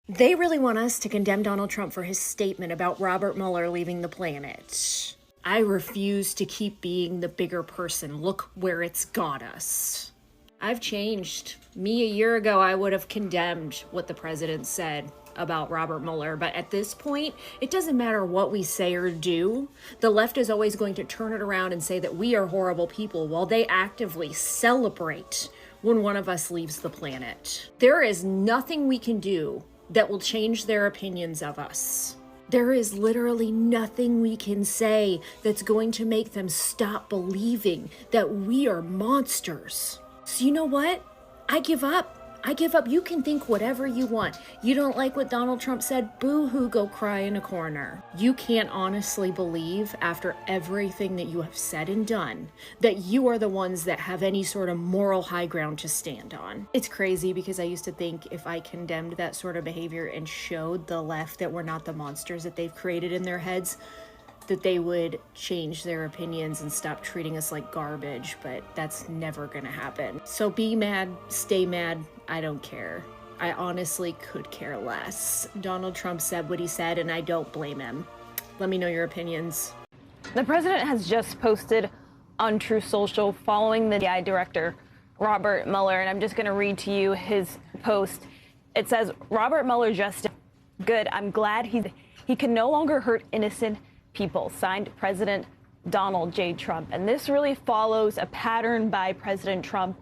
They really want us to condemn Donald Trump for his statement about Robert Mueller leaving the planet. I refuse to keep being the bigger person. Look where it's got us. I've changed. Me a year ago, I would have condemned what the president said about Robert Mueller, but at this point, it doesn't matter what we say or do. The left is always going to turn it around and say that we are horrible people while they actively celebrate when one of us leaves the planet. There is nothing we can do that will change their opinions of us. There is literally nothing we can say that's going to make them stop believing that we are monsters. So you know what? I give up. You can think whatever you want. You don't like what Donald Trump said? Boo-hoo, go cry in a corner. You can't honestly believe, after everything that you have said and done, that you are the ones that have any sort of moral high ground to stand on. It's crazy because I used to think if I condemned that sort of behavior and showed the left that we're not the monsters that they've created in their heads, that they would change their opinions and stop treating us like garbage, but that's never gonna happen. So be mad, stay mad, I don't care. I honestly could care less. Donald Trump said what he said, and I don't blame him. Let me know your opinions. The president has just posted on Truth Social following the FBI director, Robert Mueller, and I'm just gonna read to you his post. It says, Robert Mueller just good. I'm glad he can no longer hurt innocent people. Signed, President Donald J. Trump. And this really follows a pattern by President Trump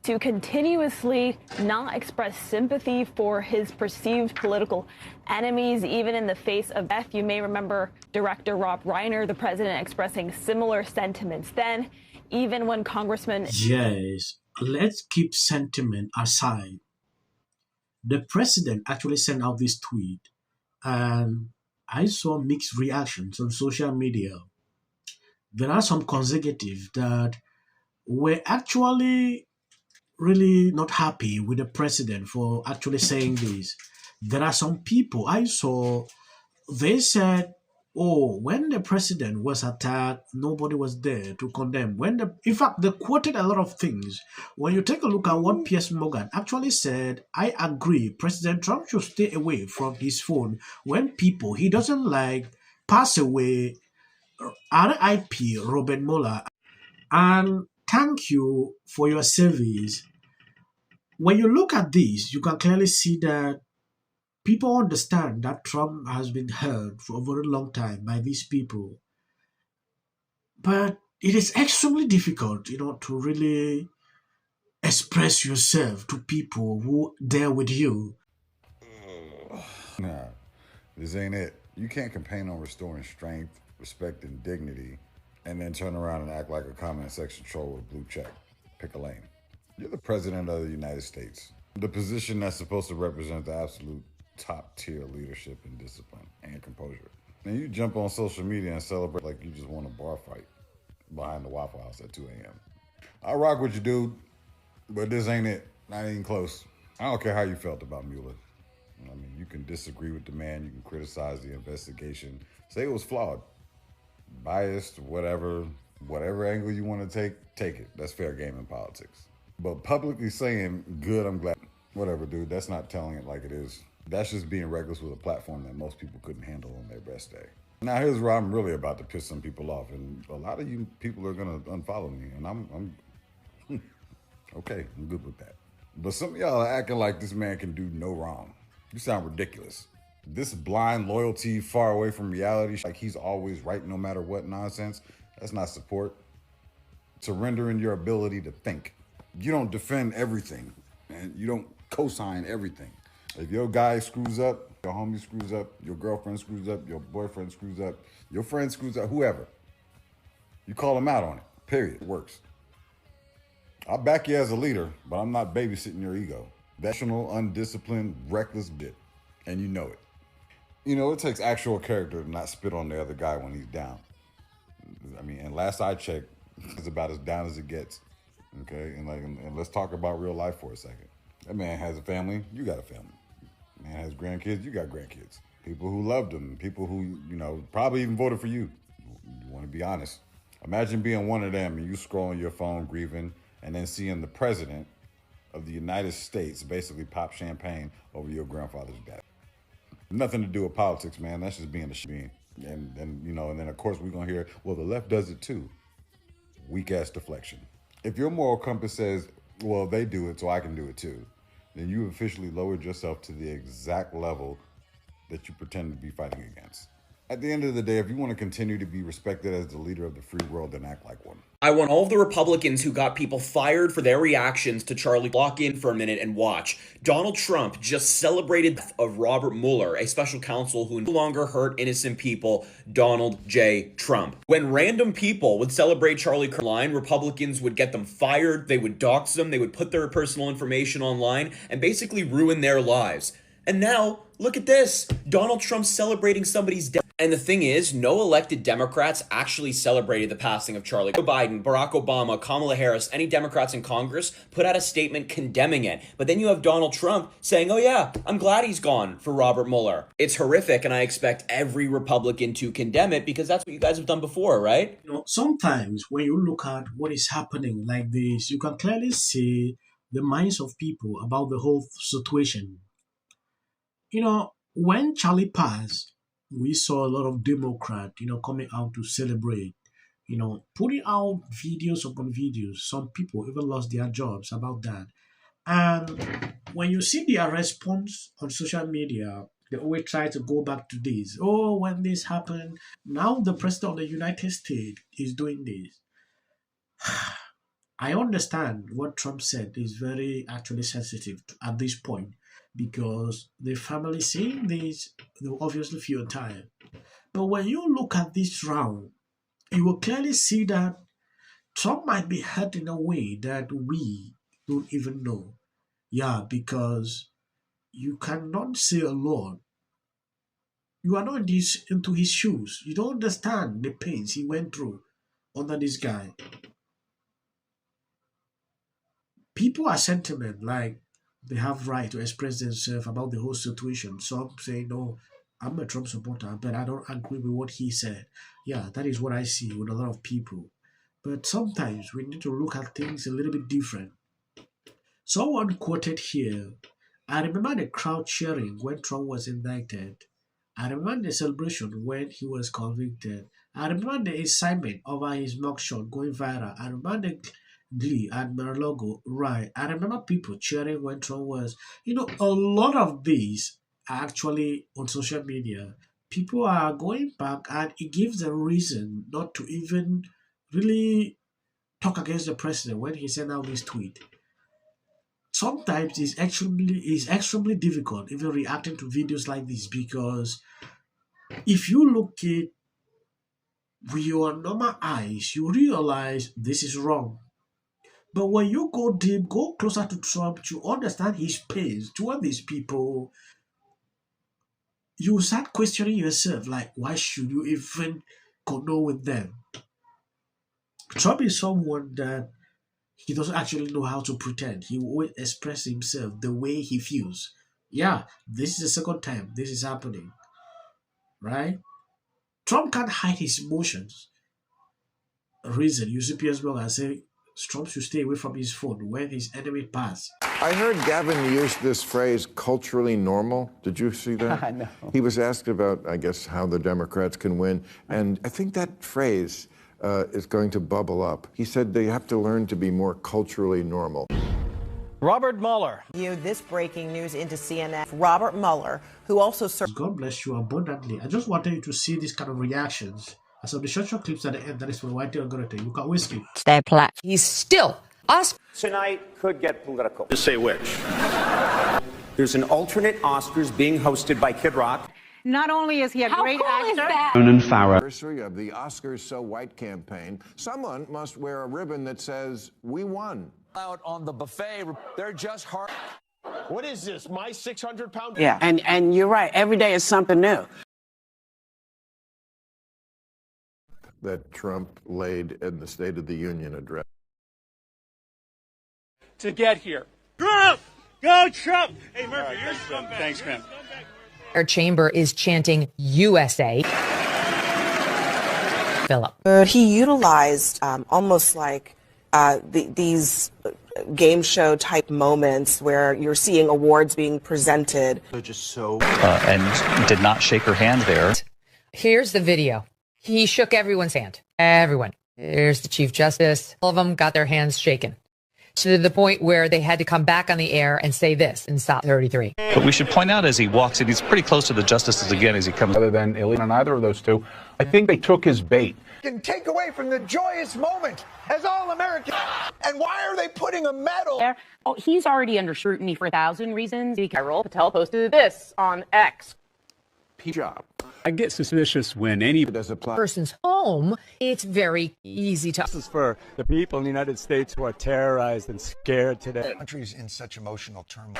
to continuously not express sympathy for his perceived political enemies, even in the face of death. You may remember Director Rob Reiner, the president, expressing similar sentiments then, even when Congressman... Yes, let's keep sentiment aside. The president actually sent out this tweet, and I saw mixed reactions on social media. There are some conservatives that were actually really not happy with the president for actually saying this. There are some people I saw, they said, oh, when the president was attacked, nobody was there to condemn. In fact, they quoted a lot of things. When you take a look at what Piers Morgan actually said, I agree, President Trump should stay away from his phone when people he doesn't like pass away. RIP Robert Mueller. And thank you for your service. When you look at this, you can clearly see that people understand that Trump has been heard for a very long time by these people. But it is extremely difficult, to really express yourself to people who there with you. Nah, this ain't it. You can't campaign on restoring strength, respect, and dignity, and then turn around and act like a comment section troll with a blue check. Pick a lane. You're the president of the United States, the position that's supposed to represent the absolute top-tier leadership and discipline and composure. And you jump on social media and celebrate like you just won a bar fight behind the Waffle House at 2 a.m. I rock with you, dude, but this ain't it. Not even close. I don't care how you felt about Mueller. I mean, you can disagree with the man, you can criticize the investigation, say it was flawed, biased, whatever angle you want to take it. That's fair game in politics. But publicly saying, good, I'm glad, whatever, dude, that's not telling it like it is. That's just being reckless with a platform that most people couldn't handle on their best day. Now, here's where I'm really about to piss some people off, and a lot of you people are going to unfollow me, and I'm okay, I'm good with that. But some of y'all are acting like this man can do no wrong. You sound ridiculous. This blind loyalty far away from reality, like he's always right no matter what nonsense, that's not support. Surrendering your ability to think. You don't defend everything, and you don't co-sign everything. If your guy screws up, your homie screws up, your girlfriend screws up, your boyfriend screws up, your friend screws up, whoever, you call them out on it, period. It works. I'll back you as a leader, but I'm not babysitting your ego. National, undisciplined, reckless bit, and you know it. It takes actual character to not spit on the other guy when he's down. I mean, and last I checked, it's about as down as it gets. Okay, and let's talk about real life for a second. That man has a family, you got a family. Man has grandkids, you got grandkids. People who loved him, people who, probably even voted for you. You want to be honest. Imagine being one of them and you scrolling your phone grieving and then seeing the president of the United States basically pop champagne over your grandfather's death. Nothing to do with politics, man. That's just being a being. And then of course we're gonna hear, well, the left does it too. Weak ass deflection. If your moral compass says, well, they do it, so I can do it too, then you officially lowered yourself to the exact level that you pretend to be fighting against. At the end of the day, if you want to continue to be respected as the leader of the free world, then act like one. I want all of the Republicans who got people fired for their reactions to Charlie lock in for a minute and watch. Donald Trump just celebrated the death of Robert Mueller, a special counsel who no longer hurt innocent people, Donald J. Trump. When random people would celebrate Charlie online, Republicans would get them fired, they would dox them, they would put their personal information online, and basically ruin their lives. And now, look at this. Donald Trump celebrating somebody's death. And the thing is, no elected Democrats actually celebrated the passing of Charlie. Joe Biden, Barack Obama, Kamala Harris, any Democrats in Congress put out a statement condemning it. But then you have Donald Trump saying, oh yeah, I'm glad he's gone for Robert Mueller. It's horrific, and I expect every Republican to condemn it because that's what you guys have done before, right? Sometimes when you look at what is happening like this, you can clearly see the minds of people about the whole situation. When Charlie passed, we saw a lot of Democrats, coming out to celebrate, putting out videos upon videos. Some people even lost their jobs about that. And when you see their response on social media, they always try to go back to this. Oh, when this happened, now the president of the United States is doing this. I understand what Trump said is very actually sensitive at this point, because the family seeing this, they will obviously feel tired. But when you look at this round, you will clearly see that Trump might be hurt in a way that we don't even know. Yeah, because you cannot say a lot. You are not into his shoes. You don't understand the pains he went through under this guy. People are sentiment like they have right to express themselves about the whole situation. Some say, no, I'm a Trump supporter, but I don't agree with what he said. Yeah, that is what I see with a lot of people. But sometimes we need to look at things a little bit different. Someone quoted here, I remember the crowd cheering when Trump was indicted. I remember the celebration when he was convicted. I remember the excitement over his mugshot going viral. I remember the glee at Mar-a-Lago, right? I remember people cheering when Trump was, a lot of these are actually on social media. People are going back, and it gives them reason not to even really talk against the president when he sent out this tweet. Sometimes it's extremely difficult even reacting to videos like this, because if you look at with your normal eyes, you realize this is wrong. But when you go deep, go closer to Trump, to understand his pains toward these people, you start questioning yourself, like, why should you even condone with them? Trump is someone that he doesn't actually know how to pretend. He will always express himself the way he feels. Yeah, this is the second time this is happening, right? Trump can't hide his emotions. Reason, you see Piers Morgan say Trump should stay away from his phone when his enemy pass. I heard Gavin use this phrase, culturally normal. Did you see that? No. He was asked about, I guess, how the Democrats can win. And I think that phrase is going to bubble up. He said they have to learn to be more culturally normal. Robert Mueller. This breaking news into CNN. Robert Mueller, who also served. God bless you abundantly. I just wanted you to see these kind of reactions. So the short clips at the end, that is for White Algorithm. You can whiskey. Their plat. He's still us. Tonight could get political. To say which? There's an alternate Oscars being hosted by Kid Rock. Not only is he a great actor. Anniversary of the Oscars So White campaign, someone must wear a ribbon that says, "We won." Out on the buffet, they're just hard. What is this? My 600-pound? Yeah, and you're right. Every day is something new. That Trump laid in the State of the Union address. To get here. Trump! Go Trump! Hey, Murphy, thanks, man. Our chamber is chanting USA. Philip. He utilized almost like these game show type moments where you're seeing awards being presented. They're just so and did not shake her hand there. Here's the video. He shook everyone's hand. Everyone. Here's the Chief Justice. All of them got their hands shaken. To the point where they had to come back on the air and say this in Stop 33. But we should point out as he walks in, he's pretty close to the justices again as he comes. Other than illegal on either of those two, I think they took his bait. Can take away from the joyous moment as all Americans. And why are they putting a medal? Oh, he's already under scrutiny for 1,000 reasons. Viral Patel posted this on X. Job. I get suspicious when any person's home, it's very easy to. This is for the people in the United States who are terrorized and scared today. The country's in such emotional turmoil.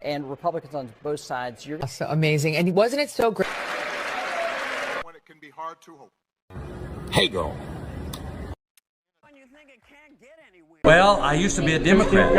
And Republicans on both sides, you're so amazing. And wasn't it so great? When it can be hard to hope. Hey, girl. Well, I used to be a Democrat.